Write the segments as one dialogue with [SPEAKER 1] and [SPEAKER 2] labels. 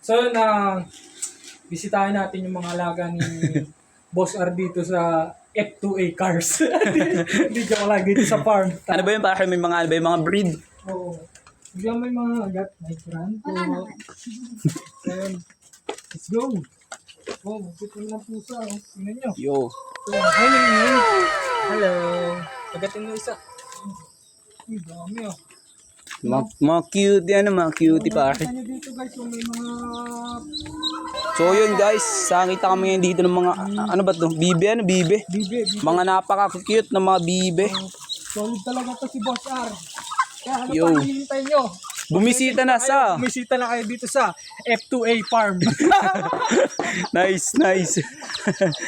[SPEAKER 1] So, bisitahin natin yung mga alaga ni Boss R dito sa F2A Cars. Hindi joke lang dito sa farm.
[SPEAKER 2] Ano ba yun? Para may mga, ano ba yung mga breed?
[SPEAKER 1] Oo. Bigyan may mga agat. May Franco.
[SPEAKER 3] Wala naman.
[SPEAKER 1] Ayan. Let's go. Oh, magkita mo ng pusa. Oh. Tingnan nyo.
[SPEAKER 2] Yo.
[SPEAKER 1] So, hi, Ningning. Hello. Agatin mo isa. Uy, dami ah.
[SPEAKER 2] Mga cute yan, mga cutie pare.
[SPEAKER 1] Nakita nyo dito guys, so may mga...
[SPEAKER 2] So yun guys, nakita kami ngayon dito ng mga, ano ba to? Bibe, ano? Bibe?
[SPEAKER 1] Bibe.
[SPEAKER 2] Mga napaka-cute na mga bibe.
[SPEAKER 1] Solid talaga to si Boss R. Kaya ano
[SPEAKER 2] Yo.
[SPEAKER 1] pa hinihintay nyo?
[SPEAKER 2] Bumisita na sa.
[SPEAKER 1] Bumisita na kayo dito sa F2A Farm.
[SPEAKER 2] Nice, nice.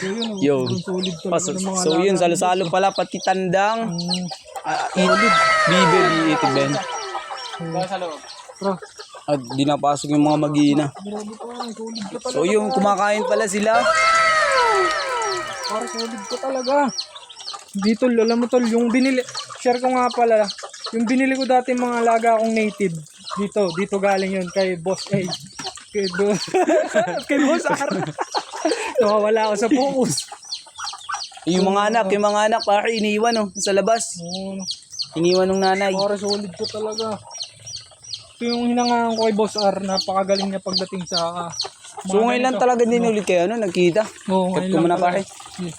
[SPEAKER 1] So yun,
[SPEAKER 2] Yo.
[SPEAKER 1] solid talaga ng mga
[SPEAKER 2] So yun,
[SPEAKER 1] alaga.
[SPEAKER 2] salo-salo pala, pati tandang. Bibe, itig Ben.
[SPEAKER 1] Bro,
[SPEAKER 2] At di napasok yung mga mag-iina.
[SPEAKER 1] grabe pa, solid ka talaga.
[SPEAKER 2] So yung kumakain pala sila.
[SPEAKER 1] Para solid ka talaga. Dito, alam mo tol, yung binili, share ko nga pala, yung binili ko dati mga alaga akong native, dito galing yun kay Boss A. Kay Boss R. Nawawala ako sa focus.
[SPEAKER 2] Yung mga anak pare iniwan oh, sa labas. Iniwan ng nanay.
[SPEAKER 1] Para solid ko talaga. Ito yung hinangaan ko kay Boss R, napakagaling niya pagdating sa...
[SPEAKER 2] So ngayon lang talaga din ulit kayo, no? Nagkita.
[SPEAKER 1] Oo,
[SPEAKER 2] Cut ko muna pare.
[SPEAKER 1] Yes.